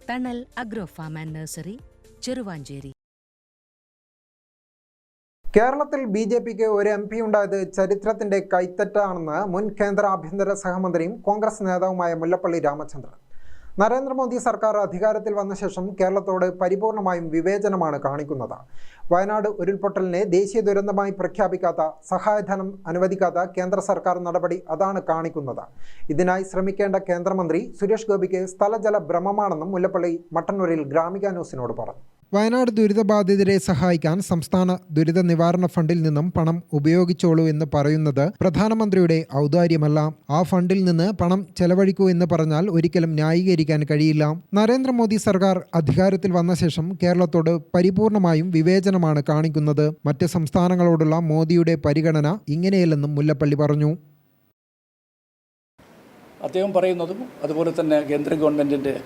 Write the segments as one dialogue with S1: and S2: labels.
S1: തണൽ agro farm and nursery, Cheruvanchery.
S2: കേരളത്തിൽ ബിജെപിക്ക് ഒരു MP ഉണ്ടായത് ചരിത്രത്തിന്റെ കൈത്തറ്റാണെന്ന് മുൻ കേന്ദ്ര ആഭ്യന്തര സഹമന്ത്രിയും കോൺഗ്രസ് നേതാവുമായ മുല്ലപ്പള്ളി രാമചന്ദ്രൻ. നരേന്ദ്രമോദി സർക്കാർ അധികാരത്തിൽ വന്ന ശേഷം കേരളത്തോട് പരിപൂർണമായും വിവേചനമാണ് കാണിക്കുന്നത്. വയനാട് ഉരുൾപൊട്ടലിനെ ദേശീയ ദുരന്തമായി പ്രഖ്യാപിക്കാത്ത, സഹായധനം അനുവദിക്കാത്ത കേന്ദ്ര സർക്കാർ നടപടി അതാണ് കാണിക്കുന്നത്. ഇതിനായി ശ്രമിക്കേണ്ട കേന്ദ്രമന്ത്രി സുരേഷ് ഗോപിക്ക് സ്ഥലജല ഭ്രമമാണെന്നും മുല്ലപ്പള്ളി മട്ടന്നൂരിൽ ഗ്രാമിക ന്യൂസിനോട് പറഞ്ഞു. വയനാട് ദുരിതബാധിതരെ സഹായിക്കാൻ സംസ്ഥാന ദുരിത നിവാരണ ഫണ്ടിൽ നിന്നും പണം ഉപയോഗിച്ചോളൂ എന്ന് പറയുന്നത് പ്രധാനമന്ത്രിയുടെ ഔദാര്യമല്ല. ആ ഫണ്ടിൽ നിന്ന് പണം ചെലവഴിക്കൂ എന്ന് പറഞ്ഞാൽ ഒരിക്കലും ന്യായീകരിക്കാൻ കഴിയില്ല. നരേന്ദ്രമോദി സർക്കാർ അധികാരത്തിൽ വന്ന ശേഷം കേരളത്തോട് പരിപൂർണമായും വിവേചനമാണ് കാണിക്കുന്നത്. മറ്റ് സംസ്ഥാനങ്ങളോടുള്ള മോദിയുടെ പരിഗണന ഇങ്ങനെയല്ലെന്നും മുല്ലപ്പള്ളി പറഞ്ഞു.
S3: അദ്ദേഹം പറയുന്നതും അതുപോലെ തന്നെ കേന്ദ്ര ഗവൺമെൻറ്റിൻ്റെ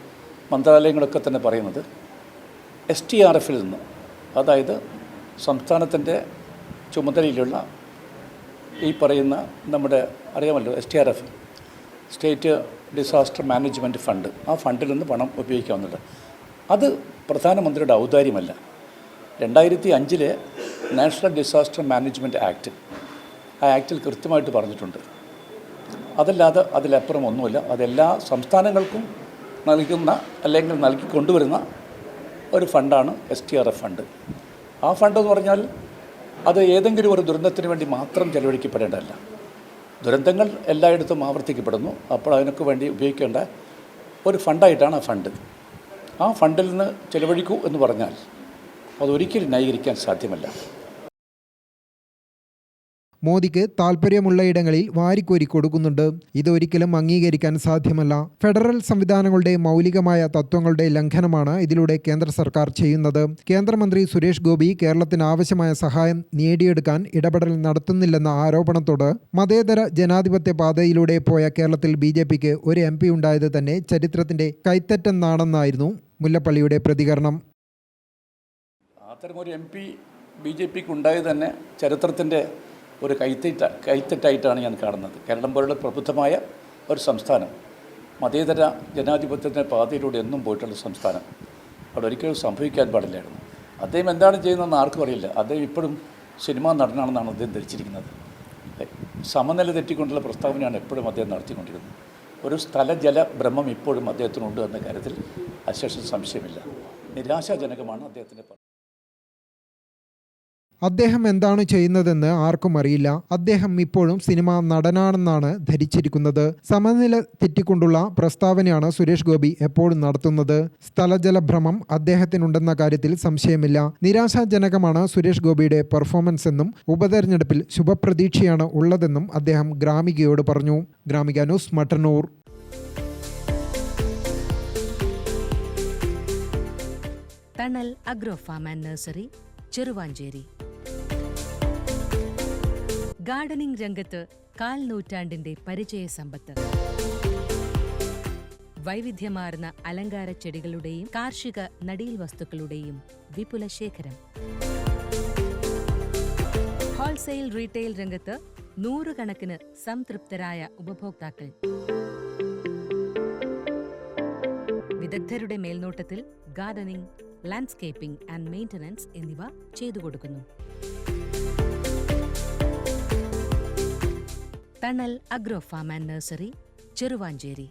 S3: മന്ത്രാലയങ്ങളൊക്കെ തന്നെ പറയുന്നത് STRFിൽ നിന്ന്, അതായത് സംസ്ഥാനത്തിൻ്റെ ചുമതലയിലുള്ള ഈ പറയുന്ന നമ്മുടെ അറിയാമല്ലോ STRF, state disaster management fund, ആ ഫണ്ടിൽ നിന്ന് പണം ഉപയോഗിക്കാവുന്നുണ്ട്. അത് പ്രധാനമന്ത്രിയുടെ ഔദാര്യമല്ല. 2005 നാഷണൽ ഡിസാസ്റ്റർ മാനേജ്മെൻറ്റ് ആക്ട്, ആ ആക്റ്റിൽ കൃത്യമായിട്ട് പറഞ്ഞിട്ടുണ്ട്. അതല്ലാതെ അതിലപ്പുറം ഒന്നുമില്ല. അതെല്ലാ സംസ്ഥാനങ്ങൾക്കും നൽകുന്ന അല്ലെങ്കിൽ നൽകിക്കൊണ്ടുവരുന്ന ഒരു ഫണ്ടാണ് STRF ഫണ്ട്. ആ ഫണ്ടെന്ന് പറഞ്ഞാൽ അത് ഏതെങ്കിലും ഒരു ദുരന്തത്തിന് വേണ്ടി മാത്രം ചെലവഴിക്കപ്പെടേണ്ടതല്ല. ദുരന്തങ്ങൾ എല്ലായിടത്തും ആവർത്തിക്കപ്പെടുന്നു. അപ്പോൾ അതിനൊക്കെ വേണ്ടി ഉപയോഗിക്കേണ്ട ഒരു ഫണ്ടായിട്ടാണ് ആ ഫണ്ട്. ആ ഫണ്ടിൽ നിന്ന് ചെലവഴിക്കൂ എന്ന് പറഞ്ഞാൽ അതൊരിക്കലും ന്യായീകരിക്കാൻ സാധ്യമല്ല.
S2: മോദിക്ക് താൽപ്പര്യമുള്ളയിടങ്ങളിൽ വാരിക്കോരി കൊടുക്കുന്നുണ്ട്. ഇതൊരിക്കലും അംഗീകരിക്കാൻ സാധ്യമല്ല. ഫെഡറൽ സംവിധാനങ്ങളുടെ മൗലികമായ തത്വങ്ങളുടെ ലംഘനമാണ് ഇതിലൂടെ കേന്ദ്ര സർക്കാർ ചെയ്യുന്നത്. കേന്ദ്രമന്ത്രി സുരേഷ് ഗോപി കേരളത്തിന് ആവശ്യമായ സഹായം നേടിയെടുക്കാൻ ഇടപെടൽ നടത്തുന്നില്ലെന്ന ആരോപണത്തോട് മതേതര ജനാധിപത്യ പാതയിലൂടെ പോയ കേരളത്തിൽ BJPക്ക് ഒരു MP ഉണ്ടായത് തന്നെ ചരിത്രത്തിന്റെ കൈത്തറ്റെന്നാണെന്നായിരുന്നു മുല്ലപ്പള്ളിയുടെ പ്രതികരണം.
S3: അത്തരമൊരു MP BJPക്ക് ഉണ്ടായത് തന്നെ ചരിത്രത്തിൻ്റെ ഒരു കൈത്തെറ്റായിട്ടാണ് ഞാൻ കാണുന്നത്. കേരളം പോലുള്ള പ്രബുദ്ധമായ ഒരു സംസ്ഥാനം, മതേതര ജനാധിപത്യത്തിൻ്റെ പാതയിലൂടെ എന്നും പോയിട്ടുള്ള സംസ്ഥാനം, അവിടെ ഒരിക്കലും സംഭവിക്കാൻ പാടില്ലായിരുന്നു. അദ്ദേഹം എന്താണ് ചെയ്യുന്നതെന്ന് ആർക്കും അറിയില്ല. അദ്ദേഹം ഇപ്പോഴും സിനിമാ നടനാണെന്നാണ് അദ്ദേഹം ധരിച്ചിരിക്കുന്നത്. സമനില തെറ്റിക്കൊണ്ടുള്ള പ്രസ്താവനയാണ് എപ്പോഴും അദ്ദേഹം നടത്തിക്കൊണ്ടിരുന്നത്. ഒരു സ്ഥലജല ഭ്രമം ഇപ്പോഴും അദ്ദേഹത്തിനുണ്ട് എന്ന കാര്യത്തിൽ അശേഷം സംശയമില്ല. നിരാശാജനകമാണ് അദ്ദേഹത്തിൻ്റെ.
S2: അദ്ദേഹം എന്താണ് ചെയ്യുന്നതെന്ന് ആർക്കും അറിയില്ല. അദ്ദേഹം ഇപ്പോഴും സിനിമാ നടനാണെന്നാണ് ധരിച്ചിരിക്കുന്നത്. സമനില തെറ്റിക്കൊണ്ടുള്ള പ്രസ്താവനയാണ് സുരേഷ് ഗോപി എപ്പോഴും നടത്തുന്നത്. സ്ഥലജല ഭ്രമം അദ്ദേഹത്തിനുണ്ടെന്ന കാര്യത്തിൽ സംശയമില്ല. നിരാശാജനകമാണ് സുരേഷ് ഗോപിയുടെ പെർഫോമൻസ് എന്നും ഉപതെരഞ്ഞെടുപ്പിൽ ശുഭപ്രതീക്ഷയാണ് ഉള്ളതെന്നും അദ്ദേഹം ഗ്രാമികയോട് പറഞ്ഞു. Gramika news, Mattannur.
S1: Thanal agro farm and nursery, Cheruvanchery. Gardening രംഗത്ത് 1/4 നൂറ്റാണ്ടിന്റെ പരിചയ സമ്പത്ത്. വൈവിധ്യമാർന്ന അലങ്കാര ചെടികളുടെയും കാർഷിക നടീൽ വസ്തുക്കളുടെയും വിപുല ശേഖരം. ഹോൾസെയിൽ റീറ്റെയിൽ രംഗത്ത് 100 കണക്കിന് സംതൃപ്തരായ ഉപഭോക്താക്കൾ. വിദഗ്ധരുടെ മേൽനോട്ടത്തിൽ ഗാർഡനിംഗ്, ലാൻഡ്സ്കേപ്പിംഗ് ആൻഡ് മെയിൻ്റനൻസ് എന്നിവ ചെയ്തു കൊടുക്കുന്നു. Thanal agro farm and nursery, Cheruvanchery.